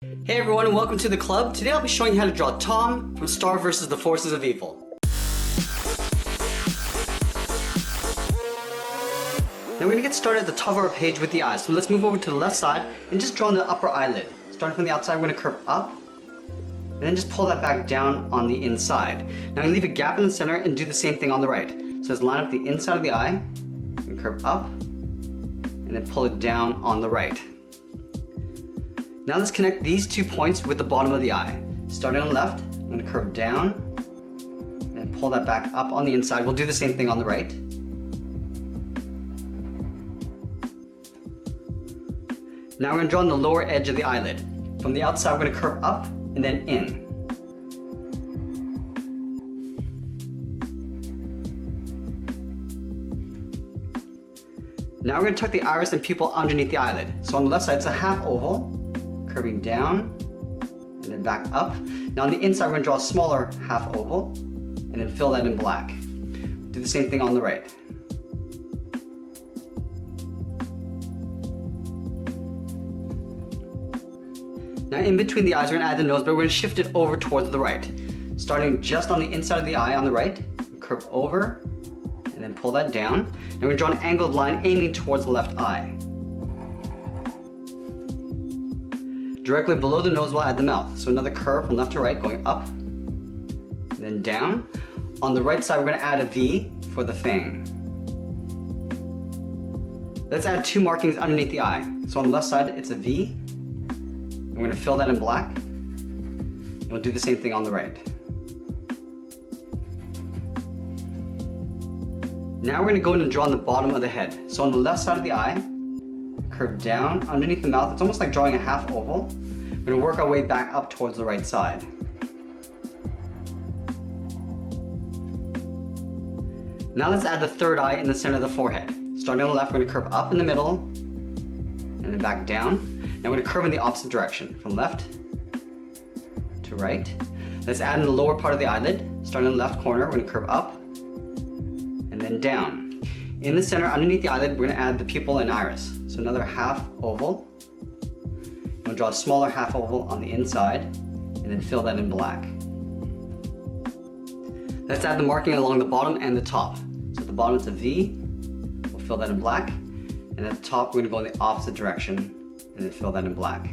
Hey everyone and welcome to the club. Today I'll be showing you how to draw Tom from Star vs. the Forces of Evil. Now we're going to get started at the top of our page with the eyes. So let's move over to the left side and just draw on the upper eyelid. Starting from the outside, we're going to curve up and then just pull that back down on the inside. Now leave a gap in the center and do the same thing on the right. So let's line up the inside of the eye and curve up and then pull it down on the right. Now let's connect these 2 points with the bottom of the eye. Starting on the left, I'm going to curve down and pull that back up on the inside. We'll do the same thing on the right. Now we're going to draw on the lower edge of the eyelid. From the outside, we're going to curve up and then in. Now we're going to tuck the iris and pupil underneath the eyelid. So on the left side, it's a half oval, curving down and then back up. Now on the inside, we're going to draw a smaller half oval and then fill that in black. Do the same thing on the right. Now in between the eyes, we're going to add the nose, but we're going to shift it over towards the right. Starting just on the inside of the eye on the right, curve over and then pull that down. Now we're going to draw an angled line aiming towards the left eye. Directly below the nose, we'll add the mouth. So another curve from left to right, going up and then down. On the right side, we're going to add a V for the fang. Let's add 2 markings underneath the eye. So on the left side, it's a V. We're going to fill that in black. And we'll do the same thing on the right. Now we're going to go in and draw on the bottom of the head. So on the left side of the eye, curve down underneath the mouth. It's almost like drawing a half oval. We're going to work our way back up towards the right side. Now let's add the third eye in the center of the forehead. Starting on the left, we're going to curve up in the middle and then back down. Now we're going to curve in the opposite direction, from left to right. Let's add in the lower part of the eyelid. Starting on the left corner, we're going to curve up and then down. In the center, underneath the eyelid, we're going to add the pupil and iris. So another half oval. We'll draw a smaller half oval on the inside and then fill that in black. Let's add the marking along the bottom and the top. So at the bottom it's a V. We'll fill that in black. And at the top, we're going to go in the opposite direction and then fill that in black.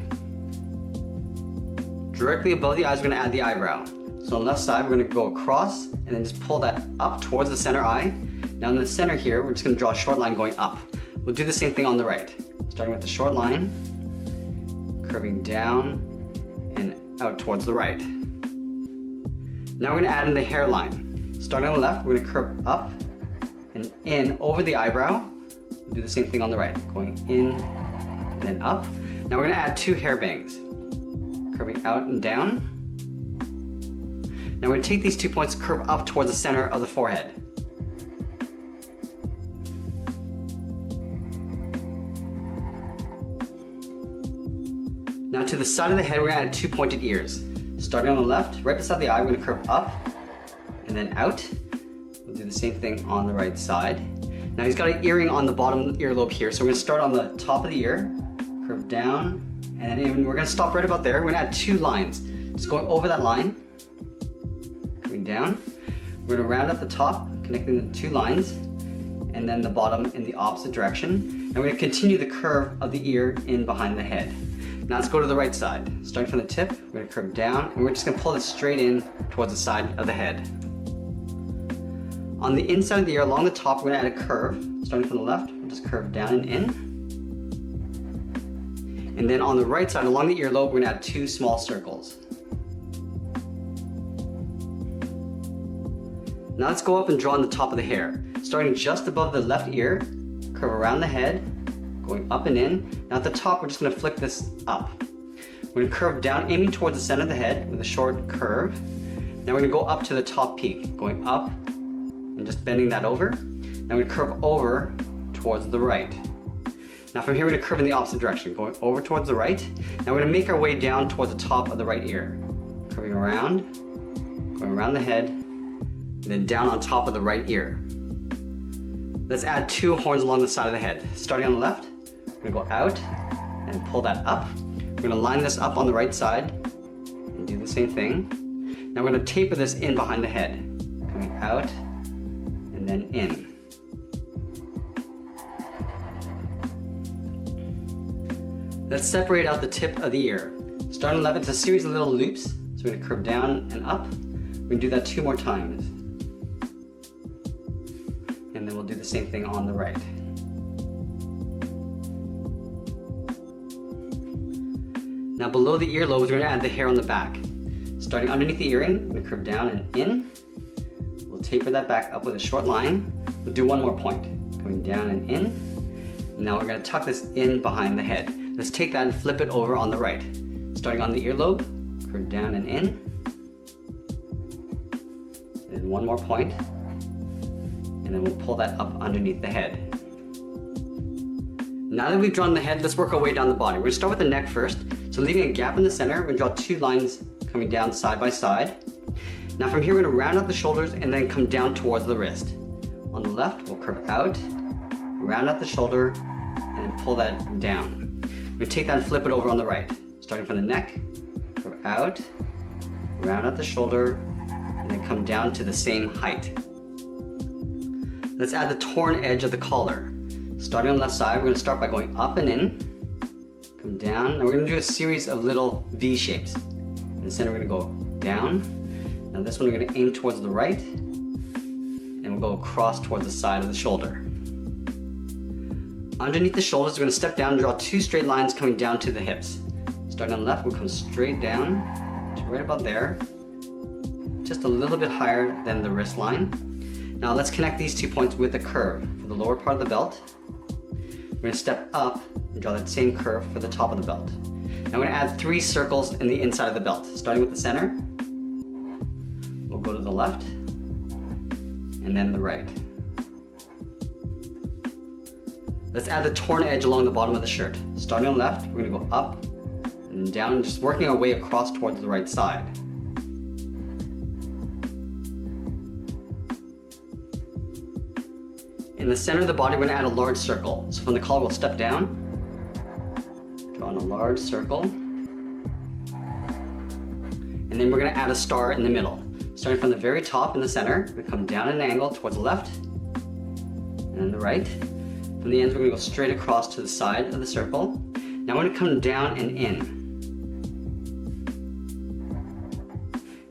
Directly above the eyes, we're going to add the eyebrow. So on the left side, we're going to go across and then just pull that up towards the center eye. Now in the center here, we're just going to draw a short line going up. We'll do the same thing on the right. Starting with the short line, curving down and out towards the right. Now we're going to add in the hairline. Starting on the left, we're going to curve up and in over the eyebrow. We'll do the same thing on the right, going in and then up. Now we're going to add 2 hair bangs, curving out and down. Now we're going to take these 2 points, curve up towards the center of the forehead. Now to the side of the head, we're going to add 2 pointed ears. Starting on the left, right beside the eye, we're going to curve up and then out. We'll do the same thing on the right side. Now he's got an earring on the bottom earlobe here, so we're going to start on the top of the ear, curve down, and then we're going to stop right about there. We're going to add 2 lines. Just going over that line, coming down. We're going to round up the top, connecting the 2 lines, and then the bottom in the opposite direction. And we're going to continue the curve of the ear in behind the head. Now let's go to the right side. Starting from the tip, we're going to curve down, and we're just going to pull this straight in towards the side of the head. On the inside of the ear, along the top, we're going to add a curve. Starting from the left, we'll just curve down and in. And then on the right side, along the earlobe, we're going to add 2 small circles. Now let's go up and draw on the top of the hair. Starting just above the left ear, curve around the head, going up and in. Now at the top, we're just going to flick this up. We're going to curve down, aiming towards the center of the head with a short curve. Now we're going to go up to the top peak, going up and just bending that over. Now we're going to curve over towards the right. Now from here, we're going to curve in the opposite direction, going over towards the right. Now we're going to make our way down towards the top of the right ear. Curving around, going around the head, and then down on top of the right ear. Let's add 2 horns along the side of the head. Starting on the left, we're going to go out and pull that up. We're We're gonna line this up on the right side and do the same thing. Now we're gonna taper this in behind the head, coming out and then in. Let's separate out the tip of the ear. Starting left, it's a series of little loops. So we're gonna curve down and up. We're gonna do that 2 more times. And then we'll do the same thing on the right. Now below the earlobes, we're gonna add the hair on the back. Starting underneath the earring, we're gonna curve down and in. We'll taper that back up with a short line. We'll do 1 more point, going down and in. Now we're gonna tuck this in behind the head. Let's take that and flip it over on the right. Starting on the earlobe, curve down and in. And 1 more point. And then we'll pull that up underneath the head. Now that we've drawn the head, let's work our way down the body. We're gonna start with the neck first. So leaving a gap in the center, we're gonna draw 2 lines coming down side by side. Now from here, we're gonna round out the shoulders and then come down towards the wrist. On the left, we'll curve out, round out the shoulder, and then pull that down. We're gonna take that and flip it over on the right. Starting from the neck, curve out, round out the shoulder, and then come down to the same height. Let's add the torn edge of the collar. Starting on the left side, we're gonna start by going up and in, come down, and we're gonna do a series of little V shapes. In the center, we're gonna go down. Now this one, we're gonna aim towards the right, and we'll go across towards the side of the shoulder. Underneath the shoulders, we're gonna step down and draw 2 straight lines coming down to the hips. Starting on the left, we'll come straight down to right about there, just a little bit higher than the wrist line. Now let's connect these 2 points with a curve for the lower part of the belt. We're gonna step up and draw that same curve for the top of the belt. Now we're gonna add 3 circles in the inside of the belt. Starting with the center, we'll go to the left, and then the right. Let's add the torn edge along the bottom of the shirt. Starting on the left, we're gonna go up and down, just working our way across towards the right side. In the center of the body, we're gonna add a large circle. So from the collar, we'll step down, draw in a large circle, and then we're gonna add a star in the middle. Starting from the very top in the center, we come down at an angle towards the left, and then the right. From the ends, we're gonna go straight across to the side of the circle. Now we're gonna come down and in.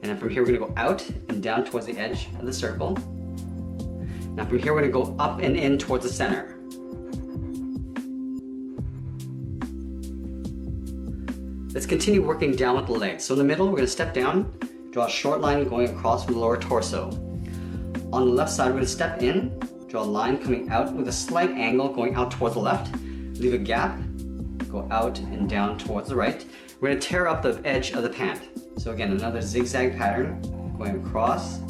And then from here, we're gonna go out and down towards the edge of the circle. Now from here, we're gonna go up and in towards the center. Let's continue working down with the legs. So in the middle, we're gonna step down, draw a short line going across from the lower torso. On the left side, we're gonna step in, draw a line coming out with a slight angle going out towards the left, leave a gap, go out and down towards the right. We're gonna tear up the edge of the pant. So again, another zigzag pattern going across.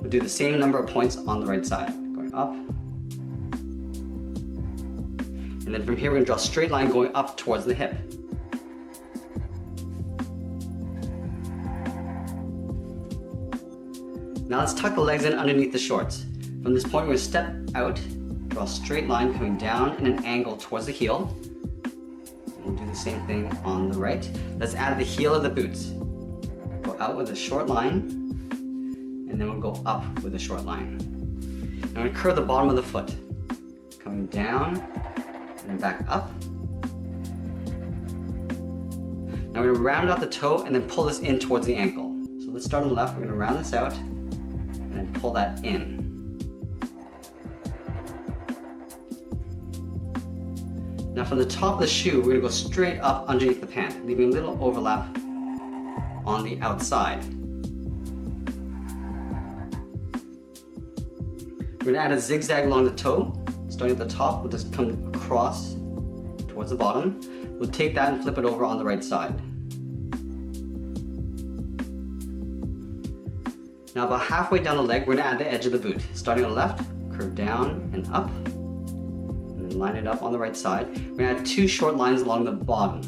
We'll do the same number of points on the right side, going up. And then from here, we're gonna draw a straight line going up towards the hip. Now let's tuck the legs in underneath the shorts. From this point, we're gonna step out, draw a straight line coming down in an angle towards the heel. We'll do the same thing on the right. Let's add the heel of the boots. Go out with a short line, and then we'll go up with a short line. I'm gonna curve the bottom of the foot, coming down and then back up. Now we're gonna round out the toe and then pull this in towards the ankle. So let's start on the left. We're gonna round this out and then pull that in. Now from the top of the shoe, we're gonna go straight up underneath the pant, leaving a little overlap on the outside. We're gonna add a zigzag along the toe. Starting at the top, we'll just come across towards the bottom. We'll take that and flip it over on the right side. Now about halfway down the leg, we're gonna add the edge of the boot. Starting on the left, curve down and up, and then line it up on the right side. We're gonna add 2 short lines along the bottom.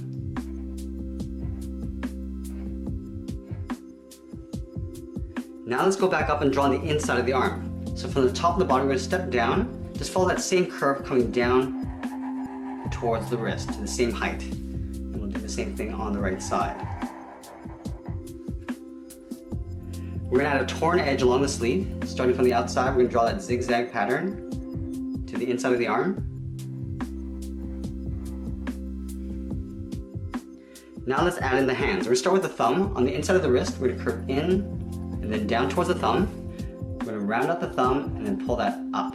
Now let's go back up and draw on the inside of the arm. So from the top of the body, we're gonna step down, just follow that same curve coming down towards the wrist to the same height. And we'll do the same thing on the right side. We're gonna add a torn edge along the sleeve. Starting from the outside, we're gonna draw that zigzag pattern to the inside of the arm. Now let's add in the hands. We're gonna start with the thumb. On the inside of the wrist, we're gonna curve in and then down towards the thumb. We're gonna round out the thumb and then pull that up.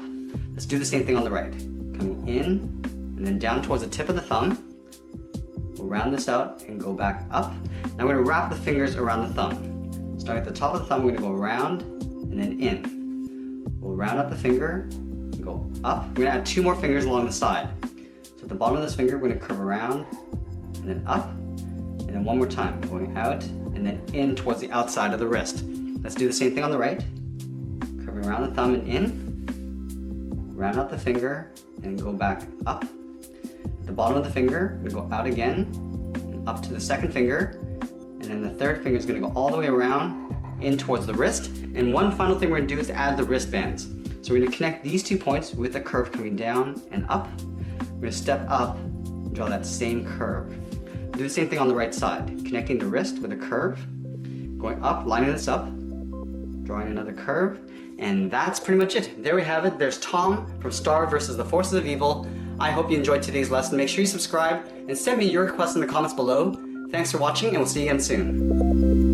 Let's do the same thing on the right. Coming in and then down towards the tip of the thumb. We'll round this out and go back up. Now we're gonna wrap the fingers around the thumb. Starting at the top of the thumb, we're gonna go around and then in. We'll round up the finger and go up. We're gonna add 2 more fingers along the side. So at the bottom of this finger, we're gonna curve around and then up. And then 1 more time, going out and then in towards the outside of the wrist. Let's do the same thing on the right. Curving around the thumb and in. Round out the finger and go back up. At the bottom of the finger, we're gonna go out again, and up to the second finger. And then the third finger is gonna go all the way around in towards the wrist. And one final thing we're gonna do is add the wristbands. So we're gonna connect these 2 points with a curve coming down and up. We're gonna step up and draw that same curve. Do the same thing on the right side, connecting the wrist with a curve, going up, lining this up, drawing another curve, and that's pretty much it. There we have it. There's Tom from Star versus the Forces of Evil. I hope you enjoyed today's lesson. Make sure you subscribe and send me your requests in the comments below. Thanks for watching, and we'll see you again soon.